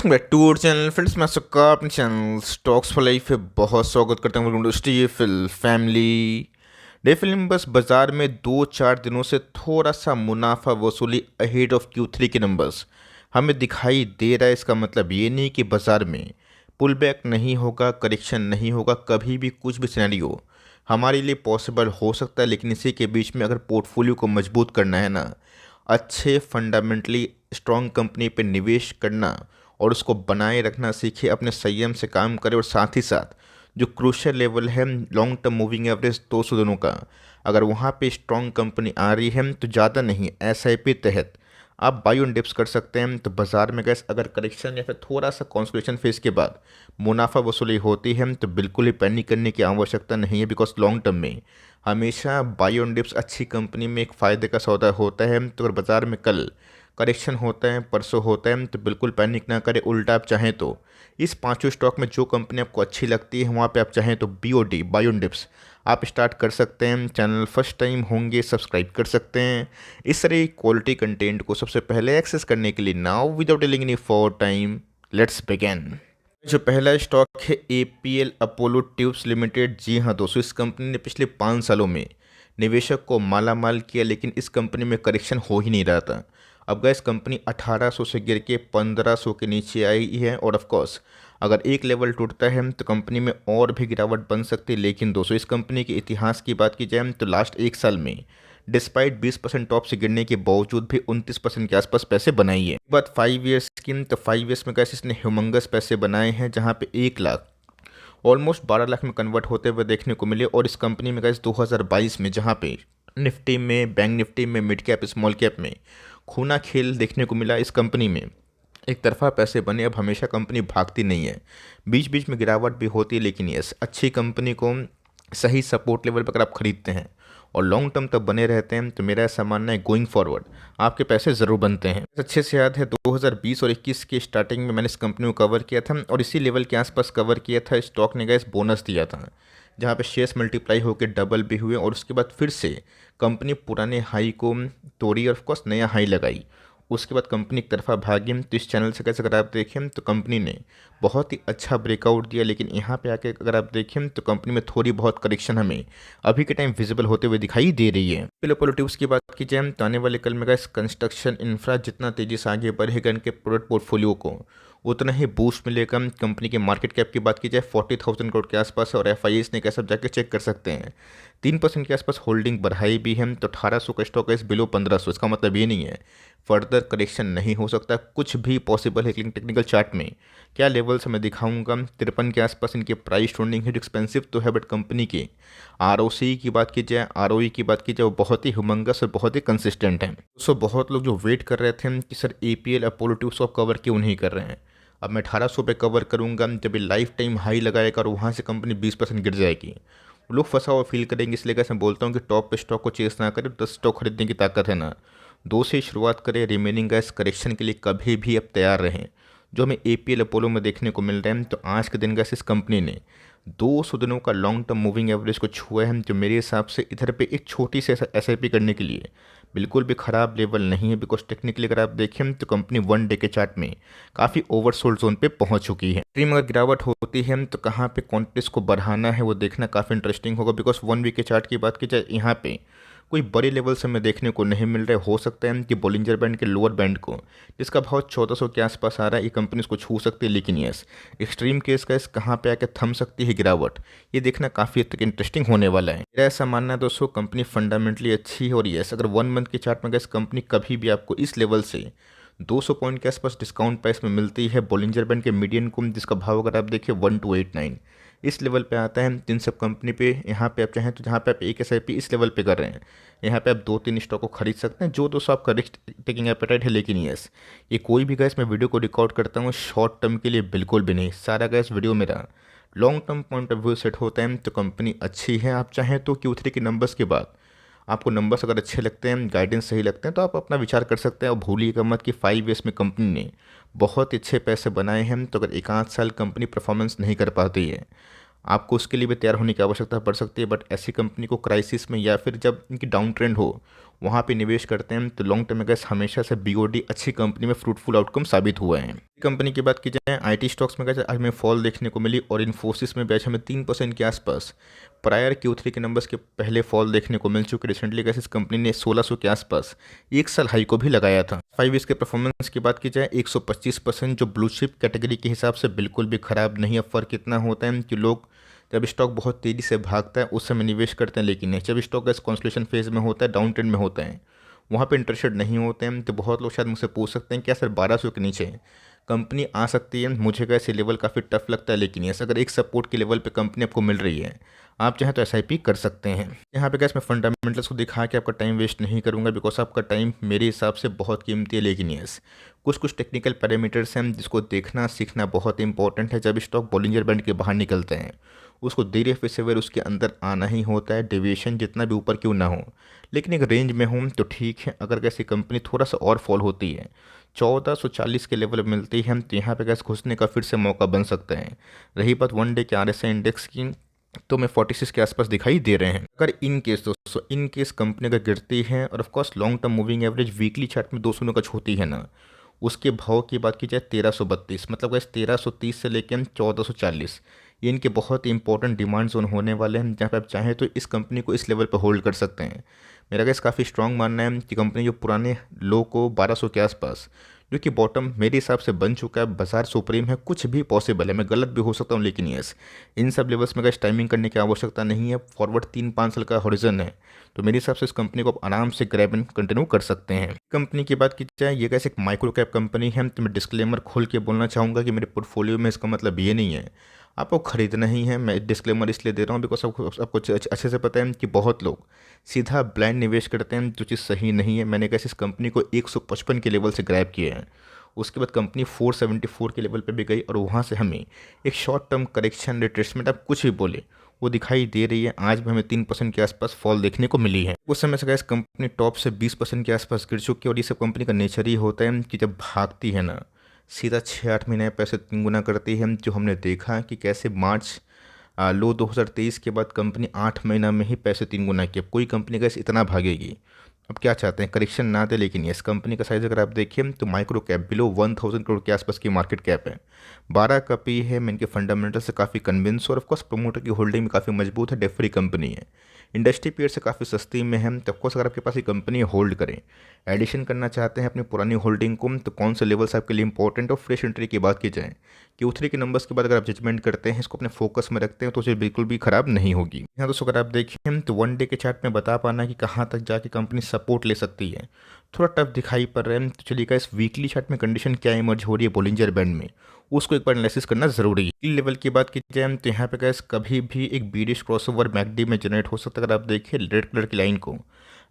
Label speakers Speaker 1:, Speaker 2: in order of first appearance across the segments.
Speaker 1: Welcome back to our channel friends. मैं सबका अपने चैनल स्टॉक्स फॉर लाइफ पे बहुत स्वागत करता हूँ। वेलकम टू स्टीफिल फैमिली। डेफिल बस बाजार में 2-4 दिनों से थोड़ा सा मुनाफा वसूली अहेड ऑफ Q3 के नंबर्स हमें दिखाई दे रहा है। इसका मतलब ये नहीं कि बाजार में पुल बैक नहीं होगा, करेक्शन नहीं होगा, कभी भी कुछ भी सिनेरियो हमारे लिए पॉसिबल हो सकता है। लेकिन इसी के बीच में अगर पोर्टफोलियो को मजबूत करना है ना, अच्छे फंडामेंटली स्ट्रॉन्ग कंपनी पे निवेश करना और उसको बनाए रखना सीखे, अपने संयम से काम करें। और साथ ही साथ जो क्रूशियल लेवल है लॉन्ग टर्म मूविंग एवरेज 200 दिनों का, अगर वहाँ पे स्ट्रॉन्ग कंपनी आ रही है तो ज़्यादा नहीं, SIP तहत आप बाई ऑन डिप्स कर सकते हैं। तो बाजार में गैस अगर करेक्शन या फिर थोड़ा सा कंसोलिडेशन फेज के बाद मुनाफा वसूली होती है तो बिल्कुल ही पैनिक करने की आवश्यकता नहीं है। बिकॉज लॉन्ग टर्म में हमेशा बाई ऑन डिप्स अच्छी कंपनी में एक फ़ायदे का सौदा होता है। तो अगर बाजार में कल करेक्शन होता है, परसों होता है, तो बिल्कुल पैनिक ना करें। उल्टा आप चाहें तो इस पांचों स्टॉक में जो कंपनी आपको अच्छी लगती है वहाँ पे आप चाहें तो BOD बाई ऑन डिप्स आप स्टार्ट कर सकते हैं। चैनल फर्स्ट टाइम होंगे सब्सक्राइब कर सकते हैं। इस तरह क्वालिटी कंटेंट को सबसे पहले एक्सेस करने के लिए now without delaying any for time let's begin. जो पहला स्टॉक है APL अपोलो ट्यूब्स लिमिटेड। जी हाँ दोस्तों, इस कंपनी ने पिछले 5 सालों में निवेशक को माला माल किया, लेकिन इस कंपनी में करेक्शन हो ही नहीं रहा था। अब गैस कंपनी 1800 से गिर के 1500 के नीचे आई है। और ऑफ कोर्स अगर एक लेवल टूटता है तो कंपनी में और भी गिरावट बन सकती है। लेकिन दोस्तों इस कंपनी के इतिहास की बात की जाए तो लास्ट एक साल में डिस्पाइट 20% टॉप से गिरने के बावजूद भी 29% के आसपास पैसे बनाई है। बात 5 ईयर्स की, तो 5 ईयर्स में कैसे इसने ह्यूमंगस पैसे बनाए हैं, जहां पे 1 लाख ऑलमोस्ट 12 लाख में कन्वर्ट होते हुए देखने को मिले। और इस कंपनी में गैस 2022 में जहां पे निफ्टी में, बैंक निफ्टी में, मिड कैप स्मॉल कैप में खूना खेल देखने को मिला, इस कंपनी में एक तरफा पैसे बने। अब हमेशा कंपनी भागती नहीं है, बीच बीच में गिरावट भी होती है। लेकिन यस, अच्छी कंपनी को सही सपोर्ट लेवल पर अगर आप खरीदते हैं और लॉन्ग टर्म तक बने रहते हैं तो मेरा ऐसा मानना है गोइंग फॉरवर्ड आपके पैसे ज़रूर बनते हैं। अच्छे से याद है 2020 और 21 की स्टार्टिंग में मैंने इस कंपनी को कवर किया था और इसी लेवल के आसपास कवर किया था। स्टॉक ने गैस बोनस दिया था, जहाँ पे शेयर्स मल्टीप्लाई होकर डबल भी हुए और उसके बाद फिर से कंपनी पुराने हाई को तोड़ी और ऑफकोर्स नया हाई लगाई। उसके बाद कंपनी एक तरफा भागी। तो इस चैनल से कैसे अगर आप देखें तो कंपनी ने बहुत ही अच्छा ब्रेकआउट दिया। लेकिन यहाँ पे आके अगर आप देखें तो कंपनी में थोड़ी बहुत करेक्शन हमें अभी के टाइम विजिबल होते हुए दिखाई दे रही है। पॉलिटिक्स की बात की जाए तो आने वाले कल में इस कंस्ट्रक्शन इंफ्रा जितना तेजी से आगे बढ़ेगा इनके प्रोडक्ट पोर्टफोलियो को उतना ही बूस्ट मिलेगा। कंपनी के मार्केट कैप की बात की जाए 40,000 करोड़ के आसपास है और FIS ने कैसा जाके चेक कर सकते हैं 3% के आसपास होल्डिंग बढ़ाई भी है। तो 1800 का स्टॉक है इस बिलो 1500। इसका मतलब ये नहीं है फर्दर करेक्शन नहीं हो सकता, कुछ भी पॉसिबल है। लेकिन टेक्निकल चार्ट में क्या लेवल्स मैं दिखाऊंगा, 53 के आसपास इनके प्राइस ट्रेंडिंग है। एक्सपेंसिव तो है बट कंपनी की ROC की बात की जाए, ROE की बात की जाए, वो बहुत ही ह्यूमंगस और बहुत ही कंसिस्टेंट है। सो बहुत लोग जो वेट कर रहे थे कि सर APL अपोलो ट्यूब्स को कवर क्यों नहीं कर रहे हैं, अब मैं 1800 पे कवर करूंगा, जब ये लाइफ टाइम हाई लगाएगा और वहाँ से कंपनी 20% गिर जाएगी, लोग फंसा हुआ फील करेंगे। इसलिए कैसे मैं बोलता हूँ कि टॉप पे स्टॉक को चेस ना करें, 10 स्टॉक खरीदने की ताकत है ना, 2 से शुरुआत करें। रिमेनिंग गैस करेक्शन के लिए कभी भी अब तैयार रहें, जो हमें APL अपोलो में देखने को मिल रहे हैं। तो आज के दिन गैस इस कंपनी ने 200 दिनों का लॉन्ग टर्म मूविंग एवरेज को छुआ है, जो मेरे हिसाब से इधर पे एक छोटी सी SIP करने के लिए बिल्कुल भी ख़राब लेवल नहीं है। बिकॉज टेक्निकली अगर आप देखें तो कंपनी 1 डे के चार्ट में काफ़ी ओवरसोल्ड जोन पे पहुंच चुकी है। स्ट्रीम अगर गिरावट होती है तो कहाँ पे क्वांटिटीज को बढ़ाना है वो देखना काफ़ी इंटरेस्टिंग होगा। बिकॉज 1 वीक के चार्ट की बात की जाए यहाँ पे कोई बड़े लेवल से हमें देखने को नहीं मिल रहा है। हो सकता है कि बोलिंजर बैंड के लोअर बैंड को, जिसका भाव 1400 के आसपास आ रहा है, ये कंपनी इसको छू सकती है। लेकिन यस, एक्सट्रीम केस का इस कहाँ पे आके थम सकती है गिरावट, ये देखना काफ़ी हद तक इंटरेस्टिंग होने वाला है। मेरा ऐसा मानना है दोस्तों कंपनी फंडामेंटली अच्छी है। और यस, अगर 1 मंथ के चार्ट में गैस कंपनी कभी भी आपको इस लेवल से 200 पॉइंट के आसपास डिस्काउंट प्राइस में मिलती है, बोलिंजर बैंड के मीडियन को जिसका भाव अगर आप देखिए 1289 इस लेवल पे आता है, जिन सब कंपनी पे यहाँ पे आप चाहें तो जहाँ पे आप एक SIP इस लेवल पे कर रहे हैं, यहाँ पे आप 2-3 स्टॉक को खरीद सकते हैं, जो दोस्तों आपका रिस्क टेकिंग एपेटाइट है। लेकिन यस, ये कोई भी गैस मैं वीडियो को रिकॉर्ड करता हूँ शॉर्ट टर्म के लिए बिल्कुल भी नहीं, सारा गैस वीडियो मेरा long term point of view set होता है। तो कंपनी अच्छी है। आप चाहें तो Q3 के नंबर्स के बाद आपको नंबर्स अगर अच्छे लगते हैं, गाइडेंस सही लगते हैं, तो आप अपना विचार कर सकते हैं। और भूलिएगा मत कि 5 ईयर्स में कंपनी ने बहुत अच्छे पैसे बनाए हैं। तो अगर 1 आध साल कंपनी परफॉर्मेंस नहीं कर पाती है, आपको उसके लिए भी तैयार होने की आवश्यकता पड़ सकती है, बट ऐसी कंपनी को क्राइसिस में या फिर जब इनकी डाउन ट्रेंड हो वहाँ पे निवेश करते हैं तो लॉन्ग टर्म में गैस हमेशा से बीओडी अच्छी कंपनी में फ्रूटफुल आउटकम साबित हुए हैं। कंपनी की बात की जाए आईटी स्टॉक्स में गैस आज हमें फॉल देखने को मिली और इन्फोसिस में भी आज हमें 3% के आसपास प्रायर Q3 के नंबर्स के पहले फॉल देखने को मिल चुके। रिसेंटली गैस इस कंपनी ने 1600 के आसपास एक साल हाई को भी लगाया था। 5 ईयर्स के परफॉर्मेंस की बात की जाए 125%, जो ब्लू चिप कैटेगरी के हिसाब से बिल्कुल भी खराब नहीं। अब फर्क कितना होता है कि लोग जब स्टॉक बहुत तेज़ी से भागता है उस समय निवेश करते हैं, लेकिन जब स्टॉक इस कॉन्सोलिडेशन फेज में होता है, डाउन ट्रेंड में होता है, वहाँ पे इंटरेस्टेड नहीं होते हैं। तो बहुत लोग शायद मुझसे पूछ सकते हैं क्या सर 1200 के नीचे कंपनी आ सकती है? मुझे कैसे लेवल काफ़ी टफ लगता है, लेकिन यस अगर एक सपोर्ट के लेवल पे कंपनी आपको मिल रही है, आप चाहें तो एसआईपी कर सकते हैं। यहाँ पे गैस मैं फंडामेंटल्स को दिखा के आपका टाइम वेस्ट नहीं करूँगा, बिकॉज आपका टाइम मेरे हिसाब से बहुत कीमती है। लेकिन यस कुछ कुछ टेक्निकल पैरामीटर्स हैं जिसको देखना सीखना बहुत इंपॉर्टेंट है। जब स्टॉक बॉलिंजर बैंड के बाहर निकलते हैं उसको देर या सवेर उसके अंदर आना ही होता है, डेविएशन जितना भी ऊपर क्यों ना हो, लेकिन एक रेंज में हो तो ठीक है। अगर कैसी कंपनी थोड़ा सा और फॉल होती है 1440 के लेवल मिलती है तो यहाँ पे गैस घुसने का फिर से मौका बन सकता है। रही बात वन डे के आरएसआई इंडेक्स की, तो मैं 46 के आसपास दिखाई दे रहे हैं। अगर इन केस दोस्तों इन केस कंपनी अगर गिरती है और of course long term moving average weekly chart में 200 का छूती है ना, उसके भाव की बात की जाए 1332, मतलब गैस 1330 से लेकर 1440, ये इनके बहुत ही इंपॉर्टेंट डिमांड जोन होने वाले हैं, जहाँ पे आप चाहें तो इस कंपनी को इस लेवल पर होल्ड कर सकते हैं। मेरा गैस काफ़ी स्ट्रांग मानना है कि कंपनी जो पुराने लो को 1200 के आसपास, जो कि बॉटम मेरे हिसाब से बन चुका है, बाजार सुप्रीम है, कुछ भी पॉसिबल है, मैं गलत भी हो सकता हूँ, लेकिन यस इन सब लेवल्स में गैस टाइमिंग करने की आवश्यकता नहीं है। फॉरवर्ड 3-5 साल का हॉरिजन है, तो मेरे हिसाब से इस कंपनी को आप आराम से ग्रैब एंड कंटिन्यू कर सकते हैं। कंपनी की बात की जाए ये कैसे एक माइक्रो कैप कंपनी है, तो मैं डिस्क्लेमर खोल के बोलना चाहूँगा कि मेरे पोर्टफोलियो में इसका मतलब ये नहीं है आपको खरीदना ही है। मैं डिस्क्लेमर इसलिए दे रहा हूँ बिकॉज आपको अच्छे से पता है कि बहुत लोग सीधा ब्लाइंड निवेश करते हैं, जो चीज़ सही नहीं है। मैंने कैसे इस कंपनी को 155 के लेवल से ग्रैब किया है, उसके बाद कंपनी 474 के लेवल पे भी गई और वहाँ से हमें एक शॉर्ट टर्म करेक्शन रिट्रेसमेंट, आप कुछ भी बोले, वो दिखाई दे रही है। आज भी हमें 3% के आसपास फॉल देखने को मिली है। उस समय से गैस कंपनी टॉप से 20% के आसपास गिर चुकी है और ये सब कंपनी का नेचर ही होता है कि जब भागती है ना सीधा 6-8 महीने में पैसे 3 गुना करती है। जो हमने देखा कि कैसे मार्च लो 2023 के बाद कंपनी 8 महीना में ही पैसे 3 गुना किए। कोई कंपनी गैस इतना भागेगी? अब क्या चाहते हैं करेक्शन ना दे, लेकिन इस कंपनी का साइज़ अगर आप देखिए तो माइक्रो कैप बिलो 1000 करोड़ के आसपास की मार्केट कैप है, 12 का पी है। मैं इनके फंडामेंटल से काफ़ी कन्विंस हूँ और ऑफकोर्स प्रोमोटर की होल्डिंग में काफ़ी मजबूत है, डेट फ्री कंपनी है, इंडस्ट्री पीरियड से काफ़ी सस्ती में है। तो ऑफकोर्स अगर आपके पास ये कंपनी होल्ड करें, एडिशन करना चाहते हैं अपनी पुरानी होल्डिंग को, तो कौन से लेवल्स आपके लिए इंपॉर्टेंट और फ्रेश एंट्री की बात की जाए Q3 के नंबर्स के बाद अगर आप जजमेंट करते हैं, इसको अपने फोकस में रखते हैं, तो उसे बिल्कुल भी खराब नहीं होगी। यहाँ दोस्तों अगर आप देखें तो वन डे के चार्ट में बता पाना कि कहाँ तक जाके कंपनी सपोर्ट ले सकती है थोड़ा टफ दिखाई पड़ रहा है। तो चलिएगा इस वीकली चार्ट में कंडीशन क्या इमर्ज हो रही है बॉलिंजर बैंड में, उसको एक बार एनालिसिस करना जरूरी है। लेवल की बात की जाए तो यहाँ पे गैस कभी भी एक बीरिश क्रॉसओवर मैकडी में जनरेट हो सकता है। अगर आप देखिए रेड कलर की लाइन को,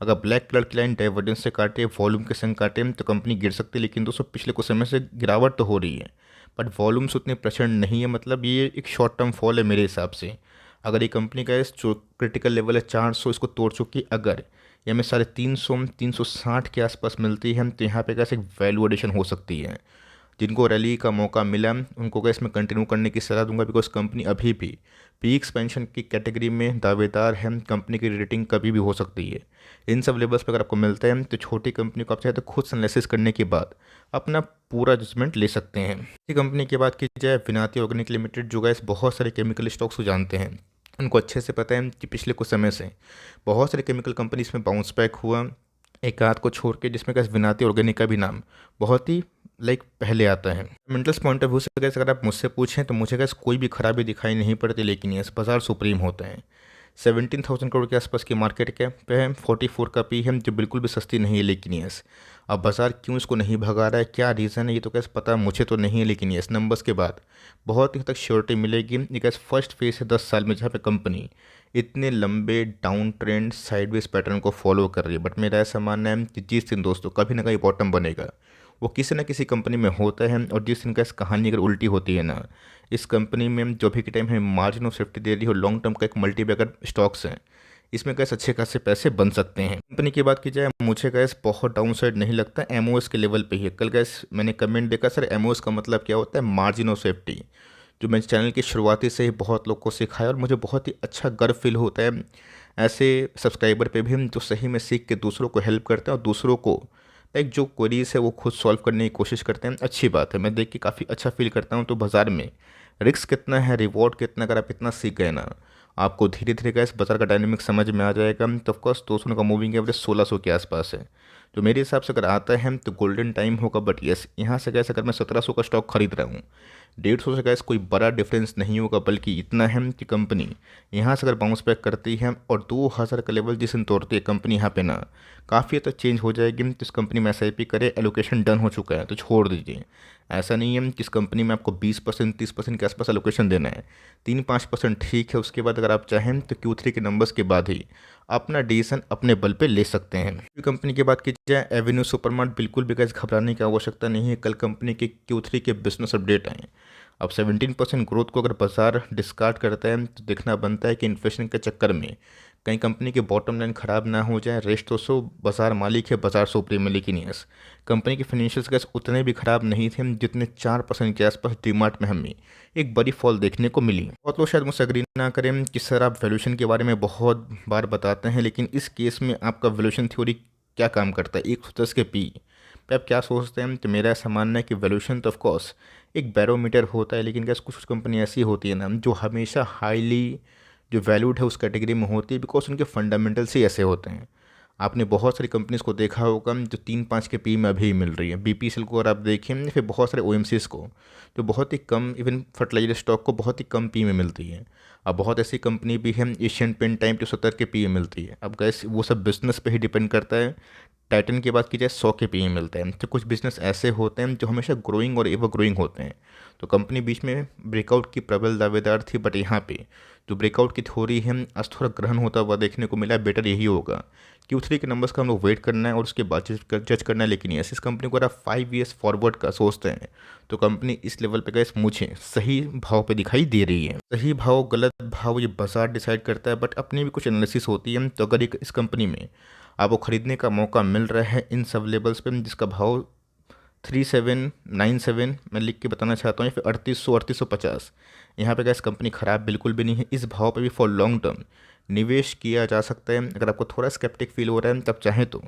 Speaker 1: अगर ब्लैक कलर की लाइन डाइवर्जेंस से काटे, वॉल्यूम के संग काटे, तो कंपनी गिर सकती है। लेकिन दोस्तों पिछले कुछ समय से गिरावट तो हो रही है, बट वॉल्यूम्स उतने प्रचंड नहीं है, मतलब ये एक शॉर्ट टर्म फॉल है मेरे हिसाब से। अगर ये कंपनी का इस जो क्रिटिकल लेवल है 400 इसको तोड़ चुकी, अगर ये हमें 350-360 के आसपास मिलती है तो यहाँ पे कैसे एक वैल्यू एडिशन हो सकती है। जिनको रैली का मौका मिला उनको गैस में कंटिन्यू करने की सलाह दूंगा, बिकॉज कंपनी अभी भी पी एक्सपेंशन की कैटेगरी में दावेदार है। कंपनी की रेटिंग कभी भी हो सकती है। इन सब लेवल्स पर अगर आपको मिलता है तो छोटी कंपनी को आप चाहे तो खुद एनालिसिस करने के बाद अपना पूरा जजमेंट ले सकते हैं। इसी कंपनी की बात की जाए विनाती ऑर्गेनिक लिमिटेड, जो गैस बहुत सारे केमिकल स्टॉक्स को जानते हैं, उनको अच्छे से पता है कि पिछले कुछ समय से बहुत सारे केमिकल कंपनी इसमें बाउंस बैक हुआ, एक आध को छोड़ के, जिसमें गैस विनाती ऑर्गेनिक का भी नाम बहुत ही पहले आता है। मेंटल्स पॉइंट ऑफ व्यू से गैस अगर आप मुझसे पूछें तो मुझे गैस कोई भी खराबी दिखाई नहीं पड़ती, लेकिन ये बाजार सुप्रीम होता है। 17,000 करोड़ के आसपास की मार्केट कैप पे है, 44 का पी है, जो बिल्कुल भी सस्ती नहीं है। लेकिन यस अब बाजार क्यों इसको नहीं भगा रहा है, क्या रीज़न है, ये तो कैसे पता मुझे तो नहीं है, लेकिन यस नंबर्स के बाद बहुत हद तक श्योरिटी मिलेगी। ये कैसे फर्स्ट फेज है 10 साल में जहाँ पे कंपनी इतने लंबे डाउन ट्रेंड साइडवेज पैटर्न को फॉलो कर रही है। बट मेरा ऐसा मानना है कि जिस दिन दोस्तों कभी ना कहीं बॉटम बनेगा, वो किसी न किसी कंपनी में होता है। और जिस दिन का इस कहानी अगर उल्टी होती है ना, इस कंपनी में जो भी के टाइम हमें मार्जिन ऑफ सेफ्टी दे रही हो, लॉन्ग टर्म का एक मल्टी बैगर स्टॉक्स हैं, इसमें कैसे अच्छे खासे पैसे बन सकते हैं। कंपनी की बात की जाए मुझे गैस बहुत डाउन साइड नहीं लगता, एमओएस के लेवल पे ही है। कल गैस मैंने कमेंट देखा, सर एमओएस का मतलब क्या होता है, मार्जिन ऑफ सेफ्टी, जो मैंने चैनल की शुरुआती से ही बहुत लोग को सिखाया और मुझे बहुत ही अच्छा गर्व फील होता है ऐसे सब्सक्राइबर पे भी, हम जो सही में सीख के दूसरों को हेल्प करते हैं और दूसरों को लाइक जो क्वेरीज है वो खुद सॉल्व करने की कोशिश करते हैं। अच्छी बात है, मैं देख के काफ़ी अच्छा फील करता हूँ। तो बाज़ार में रिस्क कितना है, रिवॉर्ड कितना, अगर आप इतना सीख गए ना, आपको धीरे धीरे का इस बाजार का डायनेमिक समझ में आ जाएगा। तो ऑफकोर्स 200 का मूविंग एवरेज 1600 के आसपास है, तो मेरे हिसाब से अगर आता है तो गोल्डन टाइम होगा। बट यस, यहाँ से गैस अगर मैं 1700 का स्टॉक खरीद रहा हूँ, 150 से गैस कोई बड़ा डिफरेंस नहीं होगा, बल्कि इतना है कि कंपनी यहाँ से अगर बाउंस बैक करती है और 2000 का लेवल जिस दिन तोड़ती है कंपनी, यहाँ पे ना काफ़ी हद तक चेंज हो जाएगी। तो इस कंपनी में SIP करे, एलोकेशन डन हो चुका है तो छोड़ दीजिए। ऐसा नहीं है कि इस कंपनी में आपको 20% 30% के आसपास एलोकेशन देना है, 3-5% ठीक है। उसके बाद अगर आप चाहें तो Q3 के नंबर्स के बाद ही अपना डिसीजन अपने बल पे ले सकते हैं। कंपनी की बात की जाए, एवेन्यू सुपरमार्ट, बिल्कुल भी गैस घबराने की आवश्यकता नहीं है। कल कंपनी के Q3 के बिजनेस अपडेट आए। अब 17% ग्रोथ को अगर बाजार डिस्कार्ड करता है तो देखना बनता है कि इन्फ्लेशन के चक्कर में कहीं कंपनी की बॉटम लाइन खराब ना हो जाए। रेस्ट तो सो बाजार मालिक है, बाजार सुप्रीम है, लेकिन यस कंपनी के फाइनेंशियल्स गैस उतने भी खराब नहीं थे जितने 4% के आसपास डीमार्ट में हमें एक बड़ी फॉल देखने को मिली। बहुत लोग शायद मुझसे एग्री ना करें कि सर आप वैल्यूएशन के बारे में बहुत बार बताते हैं, लेकिन इस केस में आपका वैल्यूएशन थ्योरी क्या काम करता है? 110 के पी पे आप क्या सोचते हैं? तो मेरा ऐसा मानना है कि वैल्यूएशन तो ऑफकोर्स एक बैरोमीटर होता है, लेकिन क्या कुछ कुछ कंपनी ऐसी होती है ना जो हमेशा हाईली जो वैल्यूड है उस कैटेगरी में होती है, बिकॉज उनके फंडामेंटल्स ही ऐसे होते हैं। आपने बहुत सारी कंपनीज को देखा होगा जो 3-5 के पी में अभी मिल रही है। BPCL को अगर आप देखें, फिर बहुत सारे OMCs को जो बहुत ही कम, इवन फर्टिलाइजर स्टॉक को बहुत ही कम पी में मिलती है। अब बहुत ऐसी कंपनी भी है, एशियन पेंट टाइम, जो 70 के पी में मिलती है। अब गैस वो सब बिजनेस पे ही डिपेंड करता है। टाइटन की बात की जाए 100 के पी में मिलता है। तो कुछ बिजनेस ऐसे होते हैं जो हमेशा ग्रोइंग और एवर ग्रोइंग होते हैं। तो कंपनी बीच में ब्रेकआउट की प्रबल दावेदार थी, बट यहाँ पे जो ब्रेकआउट की थ्योरी है आज थोड़ा ग्रहण होता हुआ देखने को मिला। बेटर यही होगा Q3 के नंबर्स का हम लोग वेट करना है और उसके बाद जज करना है। लेकिन यस, इस कंपनी को अगर आप 5 ईयर्स फॉरवर्ड का सोचते हैं तो कंपनी इस लेवल पे गैस मुझे सही भाव पे दिखाई दे रही है। सही भाव गलत भाव ये बाजार डिसाइड करता है, बट अपनी भी कुछ एनालिसिस होती है। तो अगर इस कंपनी में आपको ख़रीदने का मौका मिल रहा है इन सब लेवल्स पे जिसका भाव 3797 मैं लिख के बताना चाहता हूँ, या फिर 3800 3850, यहाँ पे गैस कंपनी ख़राब बिल्कुल भी नहीं है। इस भाव पे भी फॉर लॉन्ग टर्म निवेश किया जा सकता है। अगर आपको थोड़ा स्केप्टिक फील हो रहा है तब चाहे तो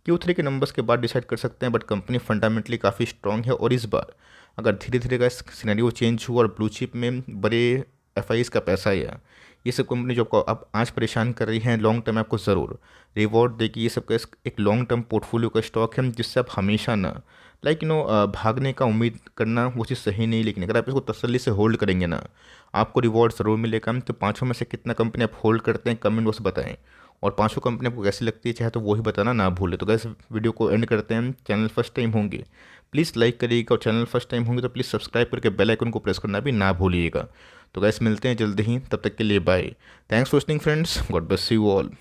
Speaker 1: Q3 के नंबर्स के बाद डिसाइड कर सकते हैं, बट कंपनी फंडामेंटली काफ़ी स्ट्रांग है। और इस बार अगर धीरे धीरे गैस सिनेरियो चेंज हुआ और ब्लू चिप में बड़े FIs का पैसा आया, ये सब कंपनी जो आपको अब आज परेशान कर रही है, लॉन्ग टर्म आपको ज़रूर रिवॉर्ड देगी। ये सब का एक लॉन्ग टर्म पोर्टफोलियो का स्टॉक है जिससे आप हमेशा ना भागने का उम्मीद करना वो चीज़ सही नहीं। लेकिन अगर आप इसको तसल्ली से होल्ड करेंगे ना, आपको रिवॉर्ड ज़रूर मिलेगा। तो पाँचों में से कितना कंपनी आप होल्ड करते हैं कमेंट बॉक्स बताएं, और पाँचों कंपनी आपको कैसी लगती है चाहे तो वही बताना ना भूलें। तो गैस वीडियो को एंड करते हैं। चैनल फर्स्ट टाइम होंगे प्लीज़ लाइक करिएगा, और चैनल फर्स्ट टाइम होंगे तो प्लीज़ सब्सक्राइब करके बेल आइकन को प्रेस करना भी ना भूलिएगा। तो गैस मिलते हैं जल्दी ही, तब तक के लिए bye. Thanks for listening friends, God bless you all.